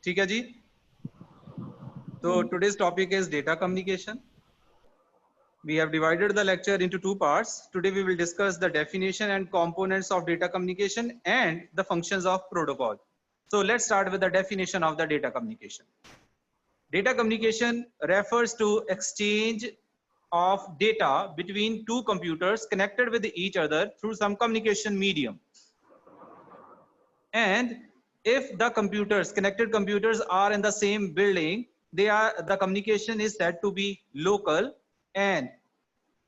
ठीक है जी। So today's topic is data communication. We have divided the lecture into two parts. Today we will discuss the definition and components of data communication and the functions of protocol. So let's start with the definition of the data communication. Data communication refers to exchange of data between two computers connected with each other through some communication medium. And if the connected computers are in the same building, the communication is said to be local. And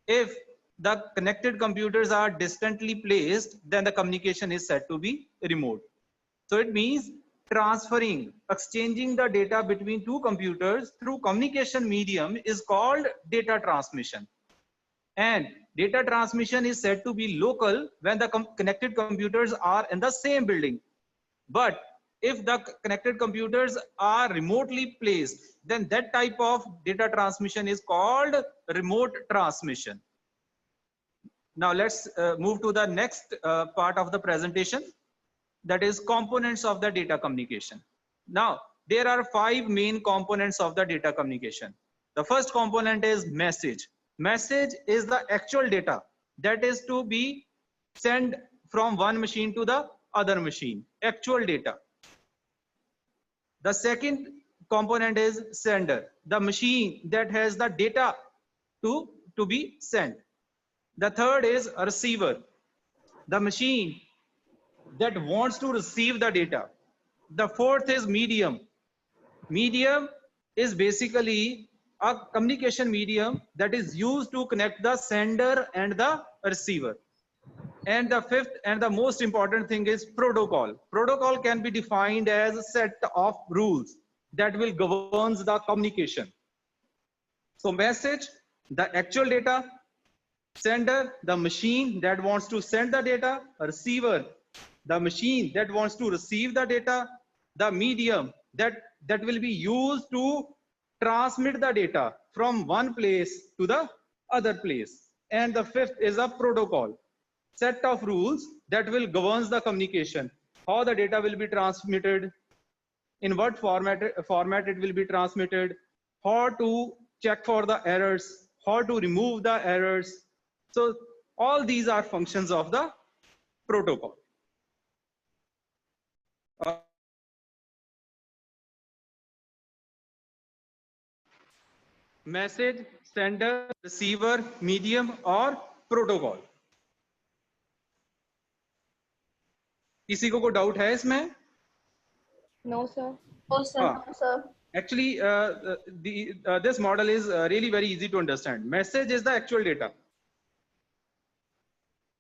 if the connected computers are distantly placed, then the communication is said to be remote. So it means exchanging the data between two computers through communication medium is called data transmission. And data transmission is said to be local when the connected computers are in the same building. But if the connected computers are remotely placed, then that type of data transmission is called remote transmission. Now let's move to the next part of the presentation, that is components of the data communication. Now there are 5 main components of the data communication. The first component is message. Message is the actual data that is to be sent from one machine to the other machine, actual data. The second component is sender, the machine that has the data to be sent. The third is a receiver, the machine that wants to receive the data. The fourth is medium. Medium is basically a communication medium that is used to connect the sender and the receiver. And the fifth and the most important thing is protocol. Protocol can be defined as a set of rules that will govern the communication. So message, the actual data; sender, the machine that wants to send the data; receiver, the machine that wants to receive the data; the medium that will be used to transmit the data from one place to the other place. And the fifth is a protocol, set of rules that will govern the communication, how the data will be transmitted, in what format it will be transmitted, how to check for the errors, how to remove the errors. So all these are functions of the protocol. Message, sender, receiver, medium और protocol. किसी को doubt है इसमें? No, sir. No, sir. No, sir. Actually, this model is really very easy to understand. Message is the actual data,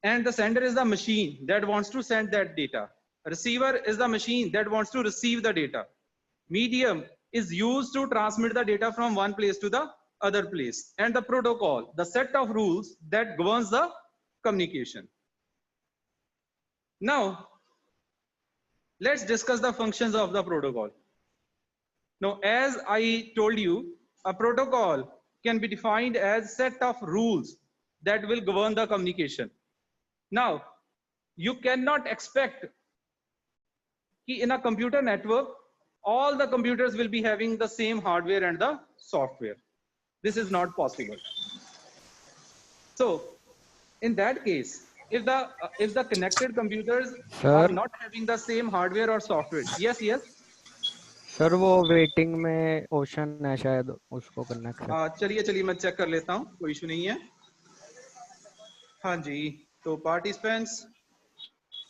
and the sender is the machine that wants to send that data. Receiver is the machine that wants to receive the data. Medium is used to transmit the data from one place to the other place. And the protocol, the set of rules that governs the communication. Now, let's discuss the functions of the protocol. Now, as I told you, a protocol can be defined as a set of rules that will govern the communication. Now, you cannot expect that in a computer network, all the computers will be having the same hardware and the software. This is not possible. So, in that case, if the connected computers are not having the same hardware or software, yes. Sir वो waiting में ocean है शायद, उसको connect कर। चलिए मैं check कर लेता हूँ, कोई इशू नहीं है। हाँ जी, तो पार्टिसिपेंट्स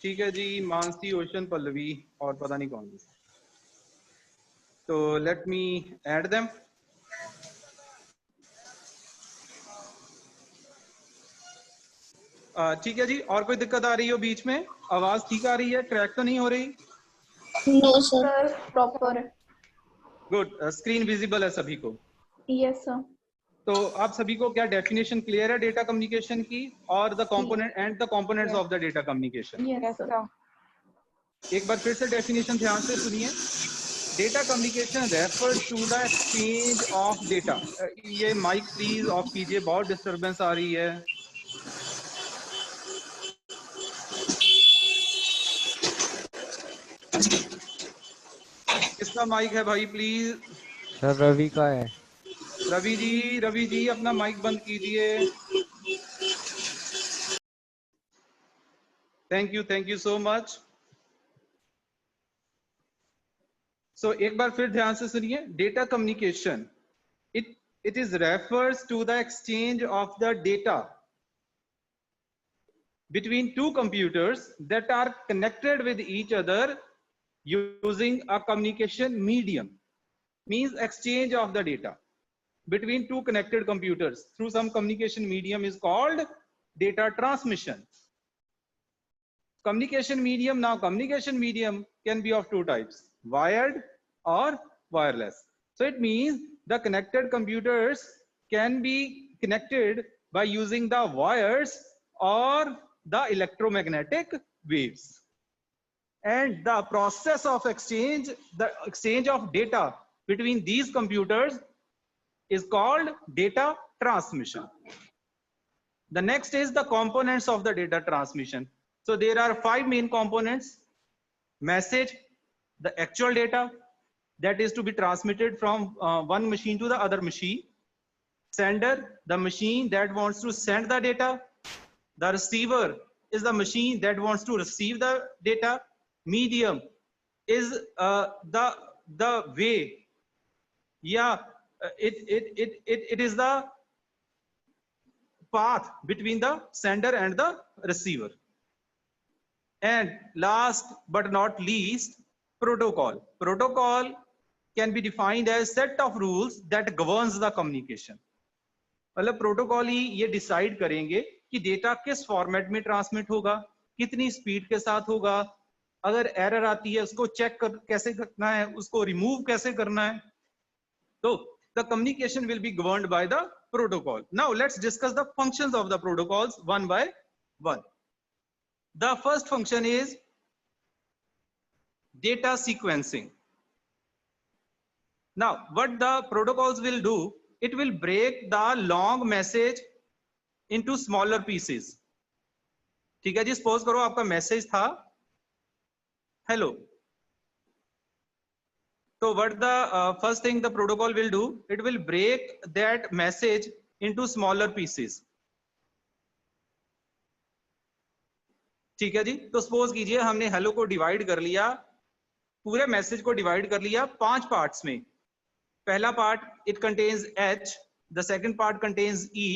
ठीक है जी, मानसी, ओशन, पल्लवी और पता नहीं कौन। तो लेट मी ऐड देम। ठीक है जी, और कोई दिक्कत आ रही हो बीच में? आवाज ठीक आ रही है, क्रैक तो नहीं हो रही? No, sir. Proper. Good. Screen visible है सभी को? Yes, sir. तो आप सभी को क्या डेफिनेशन क्लियर है डेटा कम्युनिकेशन की और the component and the components of the data communication? Yes, sir. एक बार फिर से डेफिनेशन ध्यान से सुनिए। Data communication refers to the exchange of data. ये माइक प्लीज ऑफ कीजिए, बहुत डिस्टरबेंस आ रही है। किसका माइक है भाई प्लीज? सर रवि का है। रवि जी अपना माइक बंद कीजिए। Thank you so much. So एक बार फिर ध्यान से सुनिए, data communication it is refers to the exchange of the data between two computers that are connected with each other using a communication medium. Means exchange of the data between two connected computers through some communication medium is called data transmission. Communication medium, now communication medium can be of two types, wired or wireless. So it means the connected computers can be connected by using the wires or the electromagnetic waves. And the process of exchange, the exchange of data between these computers is called data transmission. The next is the components of the data transmission. So there are 5 main components: message, the actual data that is to be transmitted from one machine to the other machine; sender, the machine that wants to send the data; the receiver is the machine that wants to receive the data; medium is the way, yeah, it is the path between the sender and the receiver. And last but not least, protocol. Protocol can be defined as set of rules that governs the communication. मतलब protocol ही ये decide करेंगे कि data किस format में transmit होगा, कितनी speed के साथ होगा, अगर एरर आती है उसको चेक कैसे करना है, उसको रिमूव कैसे करना है. तो the communication will be governed by the protocol. Now let's discuss the functions of the protocols one by one. The first function is data sequencing. Now what the protocols will do, it will break the long message into smaller pieces. ठीक है जी, suppose करो आपका message था hello, so what the first thing the protocol will do, it will break that message into smaller pieces. ठीक है जी, तो suppose कीजिए हमने हेलो को डिवाइड कर लिया, पूरे मैसेज को डिवाइड कर लिया 5 पार्ट्स में. पहला part it contains H, the second part contains E,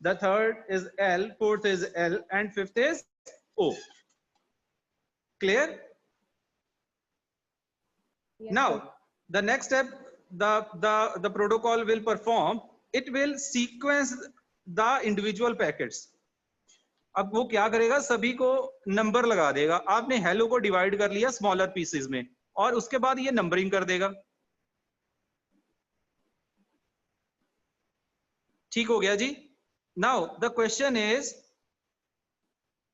the third is L, fourth is L and fifth is O. Clear? Now the next step the protocol will perform, it will sequence the individual packets. अब वो क्या करेगा, सभी को number लगा देगा. आपने hello को डिवाइड कर लिया स्मॉलर पीसेस में और उसके बाद ये नंबरिंग कर देगा. ठीक हो गया जी. Now the question is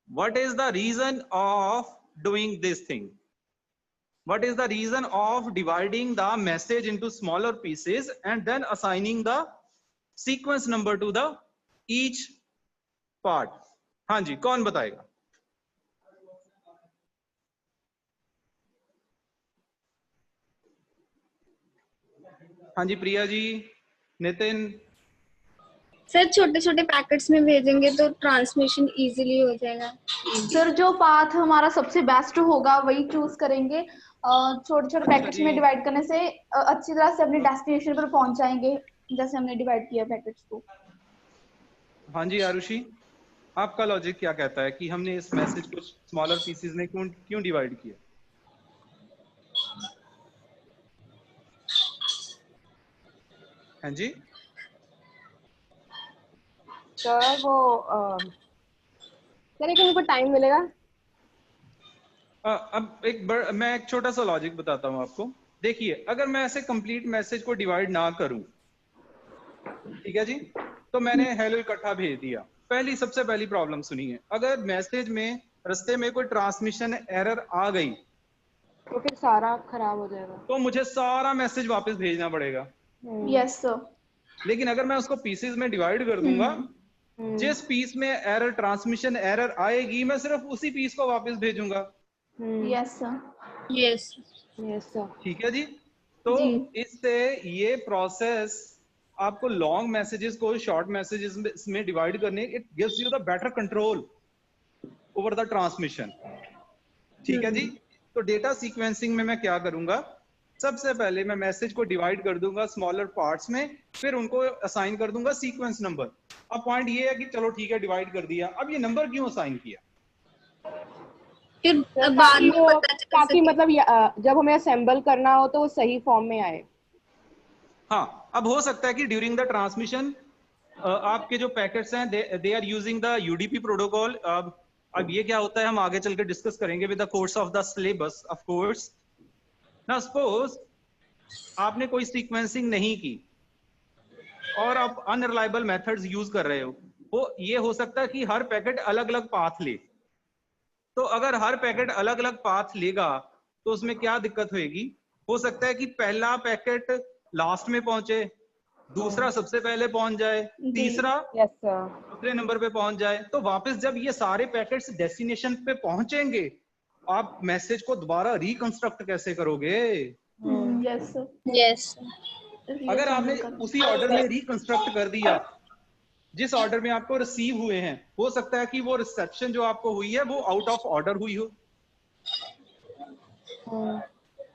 what is the reason of doing this thing? What is the reason of dividing the message into smaller pieces and then assigning the sequence number to the each part? हाँ जी, कौन बताएगा? हाँ जी, Priya ji, Nitin. Sir छोटे छोटे packets में भेजेंगे तो transmission easily हो जाएगा. सर जो पाथ हमारा सबसे बेस्ट होगा वही चूज करेंगे. छोटे छोटे पैकेट्स में डिवाइड करने से अच्छी तरह से अपने डेस्टिनेशन पर पहुंच जाएंगे, जैसे हमने डिवाइड किया पैकेट्स को. हाँ जी आरुषि, आपका लॉजिक क्या कहता है कि हमने इस मैसेज को स्मॉलर पीसेस में क्यों डिवाइड किया? हाँ जी सर वो सर कि उनको टाइम मिलेगा. अब मैं एक छोटा सा लॉजिक बताता हूँ आपको. देखिए, अगर मैं ऐसे कंप्लीट मैसेज को डिवाइड ना करूं, ठीक है जी, तो मैंने हेलो इकट्ठा भेज दिया. सबसे पहली प्रॉब्लम सुनिए, अगर मैसेज में रास्ते में कोई ट्रांसमिशन एरर आ गई तो फिर सारा खराब हो जाएगा, तो मुझे सारा मैसेज वापस भेजना पड़ेगा. Yes sir. लेकिन अगर मैं उसको पीसेस में डिवाइड कर दूंगा, जिस पीस में एरर ट्रांसमिशन एरर आएगी मैं सिर्फ उसी पीस को वापस भेजूंगा. Yes sir. Yes yes sir. ठीक है जी. तो जी। इससे ये प्रोसेस आपको लॉन्ग मैसेजेस को शॉर्ट मैसेजेस में डिवाइड करने, it gives you the better control over the transmission. ठीक है जी। तो डेटा सीक्वेंसिंग में मैं क्या करूंगा, सबसे पहले मैं मैसेज को डिवाइड कर दूंगा स्मॉलर पार्ट्स में, फिर उनको असाइन कर दूंगा सीक्वेंस नंबर। अब पॉइंट ये है कि चलो ठीक है डिवाइड कर दिया, अब ये नंबर क्यों असाइन किया? फिर सर बाद ताकि में वो, पता चल ताकि सके। मतलब जब हमें असेंबल करना हो तो वो सही फॉर्म में आए। हाँ, अब हो सकता है कि ड्यूरिंग द ट्रांसमिशन आपके जो पैकेट्स हैं they are using the UDP protocol. अब ये क्या होता है हम आगे चल के डिस्कस करेंगे with the course of the syllabus of course. Now suppose आपने कोई सीक्वेंसिंग नहीं की और आप अनरिलायबल मेथड्स यूज कर रहे हो, वो ये हो सकता है कि हर पैकेट अलग अलग पाथ ले। तो अगर हर पैकेट अलग अलग पाथ लेगा तो उसमें क्या दिक्कत होगी? हो सकता है कि पहला पैकेट लास्ट में पहुंचे, दूसरा सबसे पहले पहुंच जाए, जी। तीसरा यस सर। दूसरे नंबर पे पहुंच जाए। तो वापस जब ये सारे पैकेट्स डेस्टिनेशन पे पहुंचेंगे, आप मैसेज को दोबारा रिकंस्ट्रक्ट कैसे करोगे? Yes yes. अगर आपने उसी ऑर्डर में रिकंस्ट्रक्ट कर दिया जिस ऑर्डर में आपको रिसीव हुए हैं, हो सकता है कि वो रिसेप्शन जो आपको हुई है वो आउट ऑफ ऑर्डर हुई हो।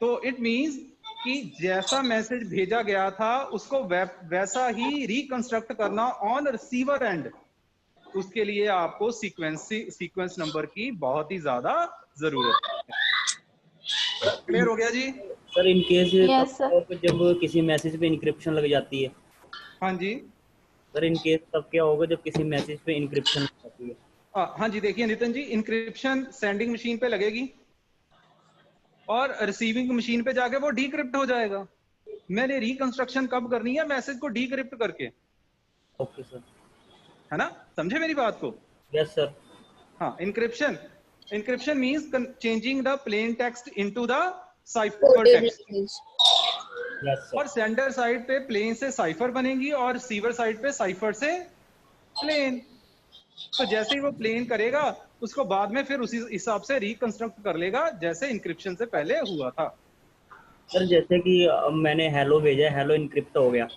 तो इट मींस कि जैसा मैसेज भेजा गया था उसको वैसा ही रिकंस्ट्रक्ट करना ऑन रिसीवर एंड, उसके लिए आपको सीक्वेंस नंबर की बहुत ही ज्यादा जरूरत है। क्लियर हो गया जी? Sir in case yes sir. जब किसी मैसेज पे इंक्रिप्शन लग जाती है, हाँ जी। सर इन केस तब क्या होगा जब किसी मैसेज पे इंक्रिप्शन लग जाती है? हाँ जी, देखिए Nitin ji, encryption sending machine पे लगेगी और रिसीविंग मशीन पे जाके वो डीक्रिप्ट हो जाएगा। मैंने रिकंस्ट्रक्शन कब करनी है? मैसेज को डीक्रिप्ट करके। Okay sir. है ना, समझे मेरी बात को? Yes sir. हाँ, encryption means changing the plain text into the cipher text. Yes और सर। सेंडर साइड पे प्लेन से साइफर बनेगी और रिसीवर साइड पे साइफर से प्लेन। तो जैसे ही वो प्लेन करेगा उसको बाद में फिर उसी हिसाब से रिकंस्ट्रक्ट कर लेगा जैसे इंक्रिप्शन से पहले हुआ था। सर जैसे कि मैंने हेलो भेजा, हेलो इनक्रिप्ट हो गया,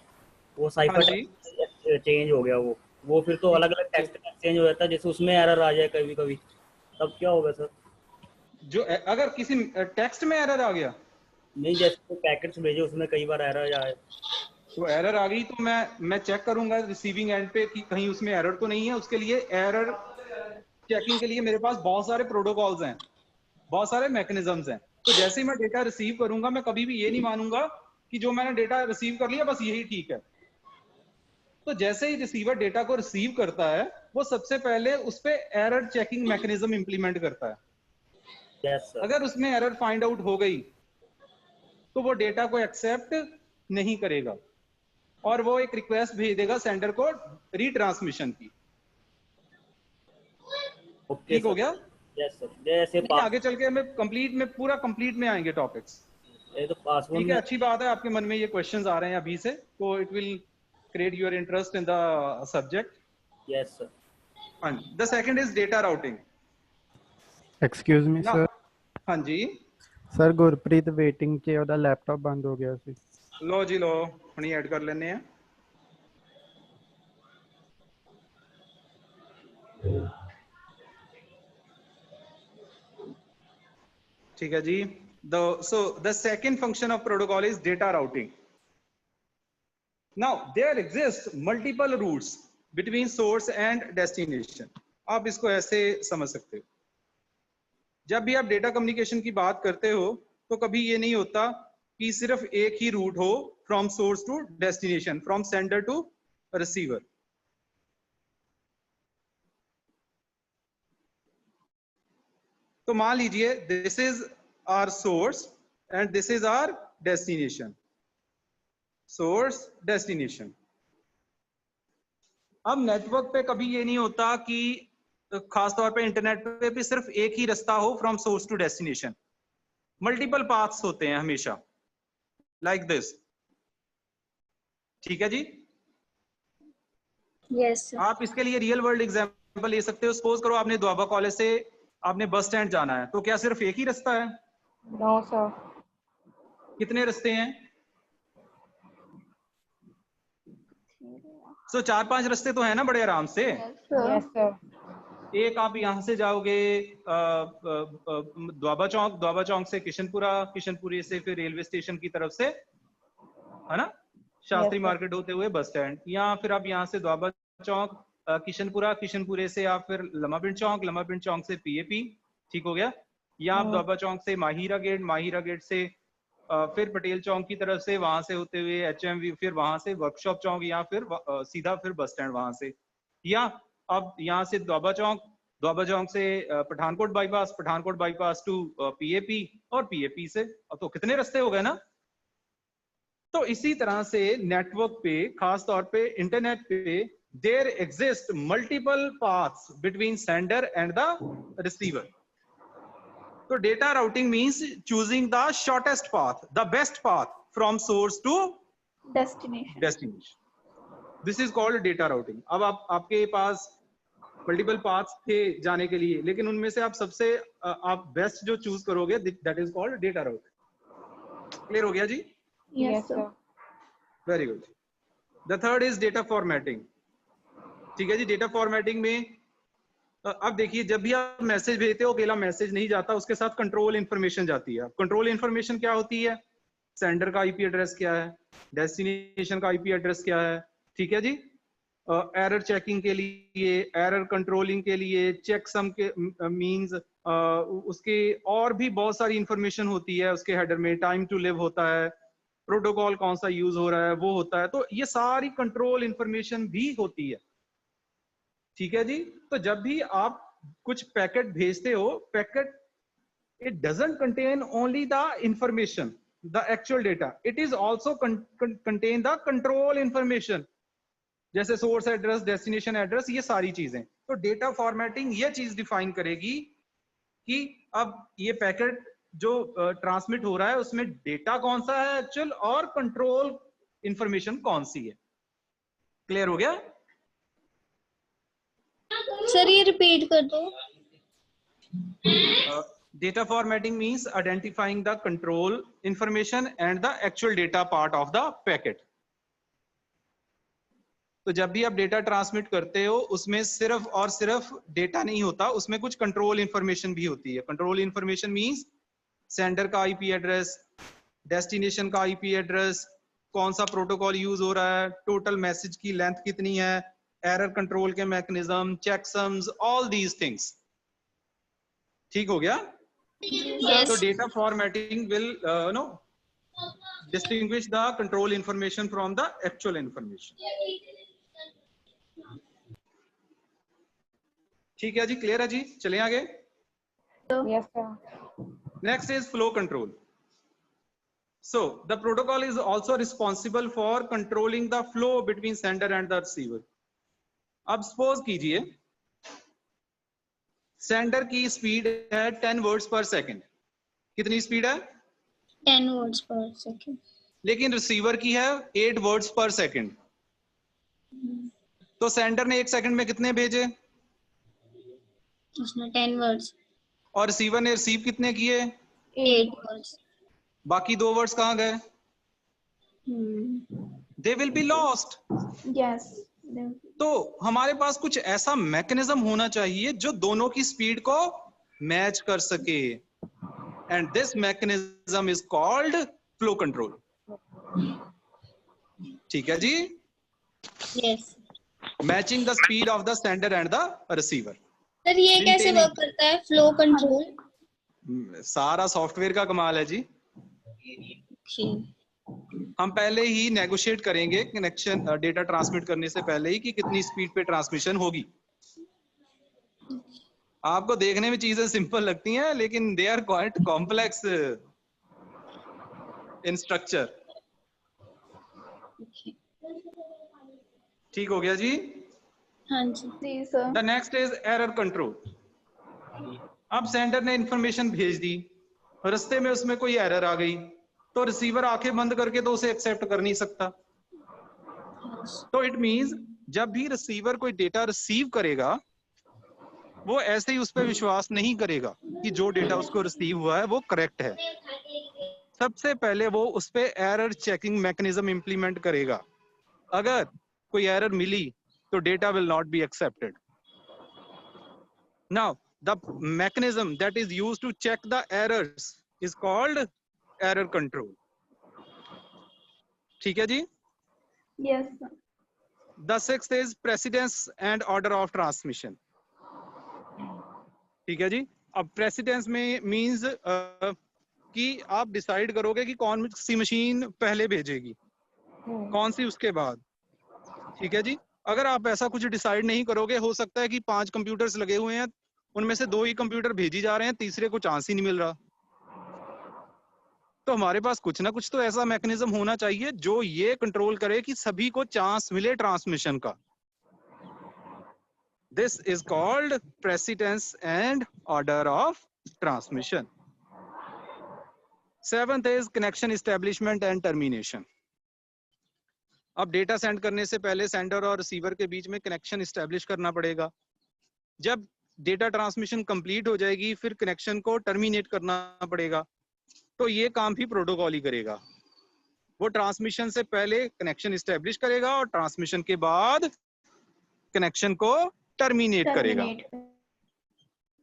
वो साइफर हाँ जी। चेंज हो गया, वो फिर तो अलग अलग टेक्स्ट में चेंज हो जाता है, जैसे उसमें एरर आ जाए कभी कभी, तब क्या होगा सर? जो अगर किसी टेक्स्ट में एरर आ गया, नहीं जैसे पैकेट्स भेजे उसमें कई बार एरर आए, तो एरर आ गई तो मैं चेक करूंगा रिसीविंग एंड पे कि कहीं उसमें एरर तो नहीं है। उसके लिए एरर चेकिंग के लिए मेरे पास बहुत सारे प्रोटोकॉल्स हैं, बहुत सारे मैकेनिज्म्स हैं। तो जैसे ही मैं डेटा रिसीव करूंगा, मैं कभी भी ये नहीं मानूंगा कि जो मैंने डेटा रिसीव कर लिया बस यही ठीक है। तो जैसे ही रिसीवर डेटा को रिसीव करता है, वो सबसे पहले उस पे एरर चेकिंग मैकेनिज्म इंप्लीमेंट करता है। Yes sir. अगर उसमें एरर फाइंड आउट हो गई तो वो डेटा को एक्सेप्ट नहीं करेगा और वो एक रिक्वेस्ट भेज देगा सेंडर को रीट्रांसमिशन की। ओके ठीक हो गया? Yes sir. जैसे आगे चल के हमें पूरा कंप्लीट में आएंगे टॉपिक्स। ये तो पासवर्ड ठीक है, में अच्छी बात है आपके मन में ये क्वेश्चंस आ रहे हैं अभी से, तो it will create your interest in the subject. Yes sir. The second is data routing. Excuse me sir. हाँ जी। सर गुरप्रीत वेटिंग च ਉਹਦਾ ਲੈਪਟਾਪ ਬੰਦ ਹੋ ਗਿਆ ਸੀ। लो जी लो, ਹੁਣੀ ऐड कर लेने हैं। ठीक है जी। The second function of protocol is data routing. Now there exist multiple routes between source and destination. आप इसको ऐसे समझ सकते हो, जब भी आप डेटा कम्युनिकेशन की बात करते हो तो कभी ये नहीं होता कि सिर्फ एक ही रूट हो from source to destination, from sender to receiver. तो मान लीजिए this is our source and this is our destination, source destination. अब नेटवर्क पे कभी ये नहीं होता कि खासतौर पे इंटरनेट पे भी सिर्फ एक ही रास्ता हो from source to destination. Multiple paths होते हैं हमेशा, लाइक दिस। ठीक है जी। यस आप इसके लिए रियल वर्ल्ड एग्जांपल ले सकते हो। सपोज करो आपने दुआबा कॉलेज से आपने बस स्टैंड जाना है, तो क्या सिर्फ एक ही रास्ता है? No sir. कितने रास्ते हैं? सो 4-5 रास्ते तो है ना बड़े आराम से। Yes sir. एक आप यहाँ से जाओगे द्वाबा चौक से किशनपुरा, किशनपुरी से फिर रेलवे स्टेशन की तरफ से, है ना, शास्त्री Yes, sir. मार्केट होते हुए बस स्टैंड, या फिर आप यहाँ से द्वाबा चौक, किशनपुरा, किशनपुरे से आप फिर लमापिंड चौक से पीएपी, ठीक हो गया, या आप द्वाबा चौक से माहिरा गेट से फिर पटेल चौक की तरफ से, वहां से होते हुए एचएमवी, फिर वहां से वर्कशॉप चौक, या फिर सीधा फिर बस स्टैंड वहां से, या अब यहाँ से द्वाबा चौक से पठानकोट बाईपास टू पीएपी, और पीएपी से, अब तो कितने रास्ते हो गए ना। तो इसी तरह से नेटवर्क पे, खास तौर पे इंटरनेट पे, there exist multiple paths between sender and the receiver. तो data routing means choosing the shortest path, the best path from source to destination. This is called data routing. अब आपके पास मल्टीपल पाथ्स थे जाने के लिए, लेकिन उनमें से आप सबसे आप बेस्ट जो चूज करोगे, that is called data routing. Clear हो गया जी? Yes, sir. Very good. The third is data formatting. ठीक है जी, डेटा फॉर्मेटिंग में अब देखिए, जब भी आप मैसेज भेजते हो, अकेला मैसेज नहीं जाता, उसके साथ कंट्रोल इन्फॉर्मेशन जाती है। कंट्रोल इन्फॉर्मेशन क्या होती है? सेंडर का आईपी एड्रेस क्या है, डेस्टिनेशन का आईपी एड्रेस क्या है, ठीक है जी, एरर चेकिंग के लिए, एरर कंट्रोलिंग के लिए, चेक सम के मींस, उसके और भी बहुत सारी इंफॉर्मेशन होती है उसके हेडर में, टाइम टू लिव होता है, प्रोटोकॉल कौन सा यूज हो रहा है वो होता है, तो ये सारी कंट्रोल इंफॉर्मेशन भी होती है। ठीक है जी। तो जब भी आप कुछ पैकेट भेजते हो, packet it doesn't contain only the information, the actual data, it is also contain the control information, जैसे सोर्स एड्रेस, डेस्टिनेशन एड्रेस, ये सारी चीजें। तो डेटा फॉर्मेटिंग ये चीज डिफाइन करेगी कि अब ये पैकेट जो ट्रांसमिट हो रहा है उसमें डेटा कौन सा है एक्चुअल, और कंट्रोल इंफॉर्मेशन कौन सी है। क्लियर हो गया? सर ये रिपीट कर दो। Data formatting means identifying the control information and the actual data part of the packet. तो जब भी आप डेटा ट्रांसमिट करते हो, उसमें सिर्फ और सिर्फ डेटा नहीं होता, उसमें कुछ कंट्रोल इंफॉर्मेशन भी होती है। कंट्रोल इंफॉर्मेशन मींस सेंडर का आईपी एड्रेस, डेस्टिनेशन का आईपी एड्रेस, कौन सा प्रोटोकॉल यूज हो रहा है, टोटल मैसेज की लेंथ कितनी है, एरर कंट्रोल के मैकेनिज्म, चेकसम्स, ऑल दीज थिंग्स। ठीक हो गया? Yes. So data formatting will distinguish the control information from the actual information. ठीक है जी, क्लियर है जी? चलें आगे। Yes, sir. Next is flow control. So the protocol is also responsible for controlling the flow between sender and the receiver. अब suppose कीजिए sender की speed है 10 words पर सेकंड। कितनी स्पीड है? 10 वर्ड्स पर सेकंड। लेकिन रिसीवर की है 8 वर्ड्स पर सेकंड। तो सेंडर ने 1 सेकंड में कितने भेजे? उसने 10 वर्ड्स। और रिसीवर ने रिसीव कितने किए? 8 वर्ड्स। बाकी 2 वर्ड्स कहाँ गए? They will be lost. Yes. तो हमारे पास कुछ ऐसा मैकेनिज्म होना चाहिए जो दोनों की स्पीड को मैच कर सके, and this mechanism is called flow control. ठीक है जी? Yes. Matching the speed of the sender and the receiver. Sir ये कैसे वर्क करता है फ्लो कंट्रोल? सारा सॉफ्टवेयर का कमाल है जी। हम पहले ही नेगोशिएट करेंगे कनेक्शन, डेटा ट्रांसमिट करने से पहले ही, कि कितनी स्पीड पे ट्रांसमिशन होगी। आपको देखने में चीजें सिंपल लगती हैं, लेकिन they are quite complex in structure. ठीक हो गया जी? हाँ जी। जी sir. The next is error control. अब सेंडर ने इंफॉर्मेशन भेज दी, रास्ते में उसमें कोई एरर आ गई, तो रिसीवर आंखें बंद करके तो उसे एक्सेप्ट कर नहीं सकता। तो इट मींस जब भी रिसीवर कोई डेटा रिसीव करेगा, वो ऐसे ही उस पर विश्वास नहीं करेगा कि जो डेटा उसको रिसीव हुआ है वो करेक्ट है। सबसे पहले वो उस पर एरर चेकिंग मैकेनिज्म इंप्लीमेंट करेगा। अगर कोई एरर मिली तो data will not be accepted. Now the mechanism that is used to check the errors is called error control. ठीक है जी. Yes, sir. The sixth is precedence and order of transmission. ठीक है जी. अब precedence में means कि आप decide करोगे कि कौन सी मशीन पहले भेजेगी, कौन सी उसके बाद. ठीक है जी. अगर आप ऐसा कुछ डिसाइड नहीं करोगे, हो सकता है कि 5 कंप्यूटर्स लगे हुए हैं, उनमें से 2 ही कंप्यूटर भेजी जा रहे हैं, तीसरे को चांस ही नहीं मिल रहा. तो हमारे पास कुछ ना कुछ तो ऐसा मैकेनिज्म होना चाहिए जो ये कंट्रोल करे कि सभी को चांस मिले ट्रांसमिशन का. This is called precedence and order of transmission. Seventh is connection establishment and termination. अब डेटा सेंड करने से पहले सेंडर और रिसीवर के बीच में कनेक्शन एस्टेब्लिश करना पड़ेगा. जब डेटा ट्रांसमिशन कंप्लीट हो जाएगी, फिर कनेक्शन को टर्मिनेट करना पड़ेगा. तो ये काम भी प्रोटोकॉल ही करेगा. वो ट्रांसमिशन से पहले कनेक्शन एस्टेब्लिश करेगा और ट्रांसमिशन के बाद कनेक्शन को टर्मिनेट करेगा.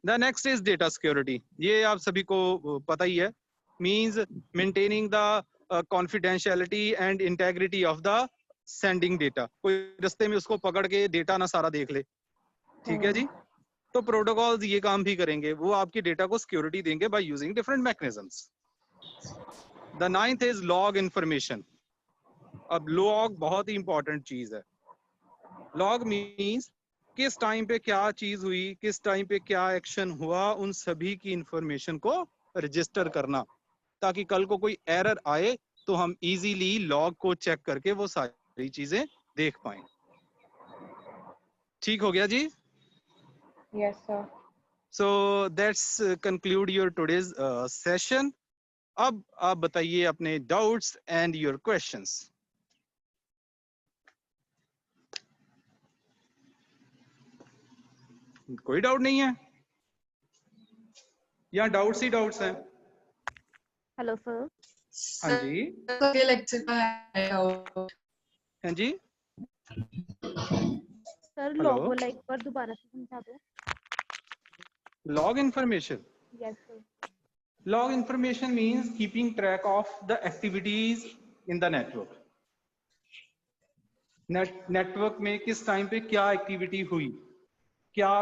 The next is data security. ये आप सभी को पता ही है. Means maintaining the confidentiality and integrity of the sending data. कोई रास्ते में उसको पकड़ के डेटा ना सारा देख ले. ठीक है जी. तो प्रोटोकॉल्स ये काम भी करेंगे, वो आपके डेटा को सिक्योरिटी देंगे by using different mechanisms. The ninth is log information. अब लॉग बहुत ही इंपॉर्टेंट चीज है. लॉग मींस किस टाइम पे क्या चीज हुई, किस टाइम पे क्या एक्शन हुआ, उन सभी की इंफॉर्मेशन को रजिस्टर करना, ताकि कल को कोई एरर आए तो हम इजीली लॉग को चेक करके वो सारी चीजें देख पाए. ठीक हो गया जी. Yes, sir. So that's conclude your today's session. अब आप बताइए अपने doubts and your questions. कोई डाउट नहीं है? या डाउट्स ही डाउट्स हैं? Hello sir. हाँ जी. के लेक्चर का है हाँ जी. सर लॉग वाला एक बार दोबारा से समझा दो. Log information. Yes, sir. Log information means keeping track of the activities in the network. Network में किस टाइम पे क्या एक्टिविटी हुई, क्या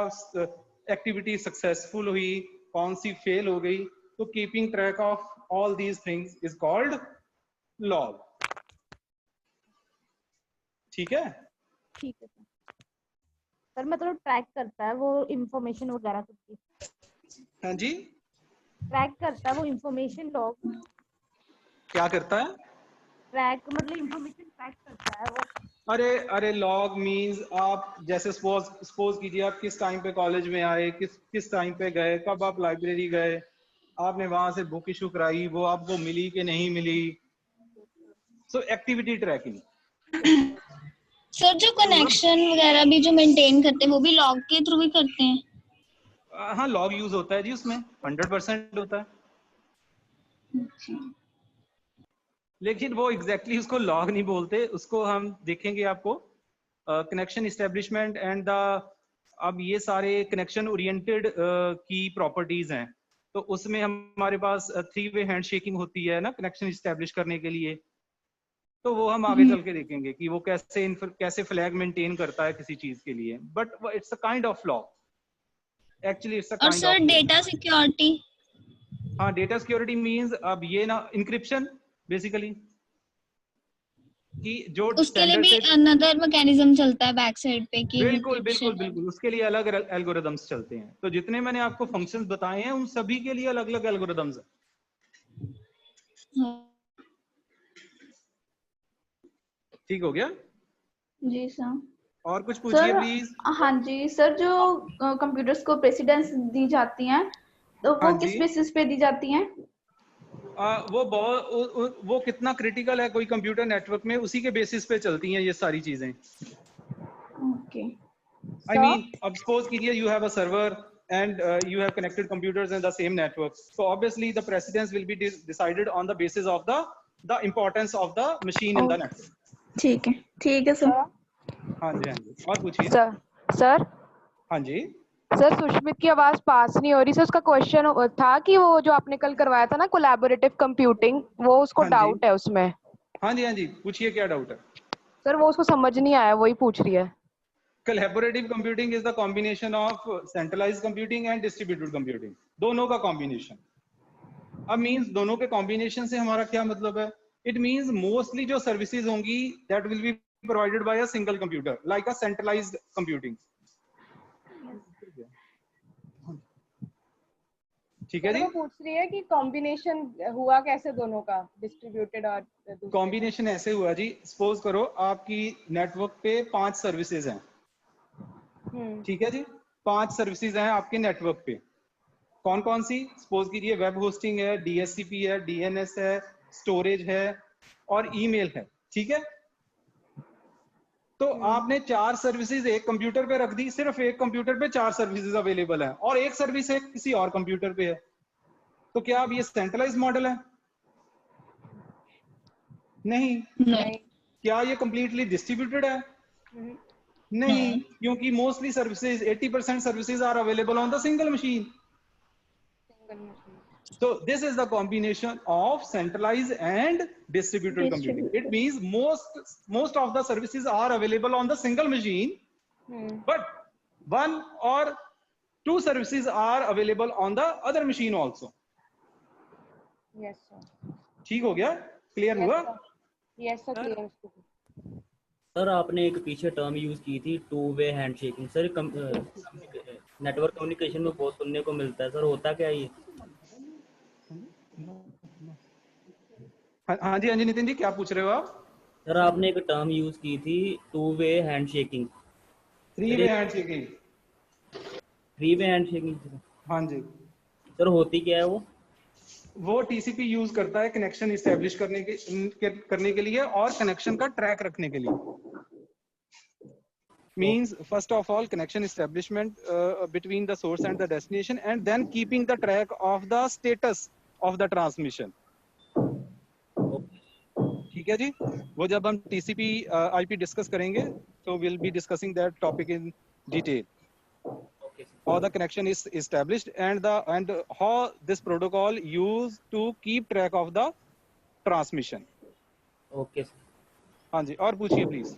एक्टिविटी सक्सेसफुल हुई, कौन सी फेल हो गई. तो keeping track of all these things is called log. ठीक है. ठीक है सर. मतलब ट्रैक करता है वो इंफॉर्मेशन वगैरह कुछ. हाँ जी. ट्रैक करता है वो इंफॉर्मेशन. लॉग क्या करता है? ट्रैक मतलब इंफॉर्मेशन ट्रैक करता है वो. अरे लॉग मींस आप जैसे सपोज कीजिए आप किस टाइम पे कॉलेज में आए, किस टाइम पे गए, कब आप लाइब्रेरी गए, आपने वहां से बुक इशू कराई, वो आपको मिली कि नहीं मिली. So activity tracking. सर जो कनेक्शन वगैरह भी जो मेंटेन करते हैं वो भी लॉग के थ्रू ही करते हैं? हाँ लॉग यूज होता है जी, उसमें 100% होता है. लेकिन वो एग्जैक्टली उसको लॉग नहीं बोलते, उसको हम देखेंगे आपको कनेक्शन एस्टेब्लिशमेंट एंड द. अब ये सारे कनेक्शन ओरिएंटेड की प्रॉपर्टीज हैं, तो उसमें हमारे पास 3-वे हैंडशेकिंग होती है ना कनेक्शन एस्टेब्लिश करने के लिए. तो वो हम आगे चल के देखेंगे कि वो कैसे फ्लैग मेंटेन करता है किसी चीज के लिए. But it's a kind of law. Actually it's a kind of. और सर डेटा सिक्योरिटी? हाँ डेटा सिक्योरिटी मींस अब ये ना इंक्रिप्शन बेसिकली कि जो उसके लिए भी अनदर मैकेनिज्म चलता है बैक साइड पे कि बिल्कुल उसके लिए अलग एल्गोरिदम्स चलते हैं. तो जितने मैंने आपको फंक्शंस बताए हैं उन सभी के लिए अलग अलग एल्गोरिदम्स हैं. ठीक हो गया जी सर. और कुछ पूछिए प्लीज. हाँ जी सर. जो कंप्यूटर्स को प्रेसिडेंस दी जाती हैं तो वो किस बेसिस पे दी जाती हैं? वो कितना क्रिटिकल है कोई कंप्यूटर नेटवर्क में, उसी के बेसिस पे चलती हैं ये सारी चीजें. ओके. आई मीन अब सपोज कीजिए you have a server and you have connected computers in the same network, so obviously the precedence will be decided on the basis of the importance of the machine in the network. ठीक है sir. हाँ जी, हाँ जी, और पूछिए। Sir हाँ जी, sir Sushmit की आवाज पास नहीं हो रही। सर उसका क्वेश्चन था कि वो जो आपने कल करवाया था ना कोलैबोरेटिव कंप्यूटिंग, वो उसको हाँ जी, डाउट है उसमें। हाँ जी, हाँ जी, पूछिए क्या डाउट है। सर वो उसको समझ नहीं आया, वही पूछ रही है। Collaborative computing is the combination of centralized computing and distributed computing, दोनों का combination। अब मींस दोनों के combination से हमारा क्या मतलब है? It means mostly जो services होंगी that will be provided by a single computer, like a centralized computing। ठीक है सर जी। वो पूछ रही है कि कॉम्बिनेशन हुआ कैसे दोनों का, डिस्ट्रीब्यूटेड और दूसरे का? कॉम्बिनेशन ऐसे हुआ जी, सपोज करो आपकी नेटवर्क पे 5 सर्विसेज हैं, ठीक है जी, 5 सर्विसेज हैं आपके नेटवर्क पे। कौन कौन सी? सपोज कीजिए वेब होस्टिंग है, डीएससीपी है, डीएनएस है, स्टोरेज है और ईमेल है, ठीक है। तो आपने 4 सर्विसेज एक कंप्यूटर पे रख दी, सिर्फ एक कंप्यूटर पे 4 सर्विसेज अवेलेबल है और एक सर्विस है किसी और कंप्यूटर पे है। तो क्या अब ये सेंट्रलाइज मॉडल है? नहीं। क्या ये कंप्लीटली डिस्ट्रीब्यूटेड है? नहीं, क्योंकि mostly services 80% services are available on the single machine. So this is the combination of centralized and distributed computing. It means most of the services are available on the single machine, but 1 or 2 services are available on the other machine also. Yes sir. ठीक हो गया? Clear हुआ? Yes sir, clear। Sir आपने एक पीछे term use की थी two way handshaking. Sir network communication में बहुत सुनने को मिलता है, सर होता क्या ये? हाँ जी, हाँ जी, नितिन जी क्या पूछ रहे हो आप? सर आपने एक टर्म यूज की थी two way handshaking, 3 way handshaking. 3 way handshaking, हाँ जी, सर होती क्या है वो? वो टीसीपी यूज करता है कनेक्शन इस्टेब्लिश करने के लिए और कनेक्शन का ट्रैक रखने के लिए। Means first of all connection establishment between the source and the destination, and then keeping the track of the status of the transmission। ठीक है जी, वो जब हम TCP IP डिस्कस करेंगे तो we'll be discussing that topic in detail। How the connection is established and how this protocol used to keep track of the transmission। Okay sir. हाँ जी, और पूछिए प्लीज।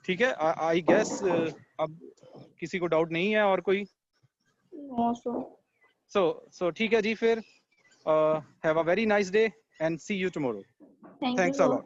ठीक है, आई गेस अब किसी को डाउट नहीं है और कोई? सो ठीक है जी, फिर have a very nice day and see you tomorrow. Thanks a lot.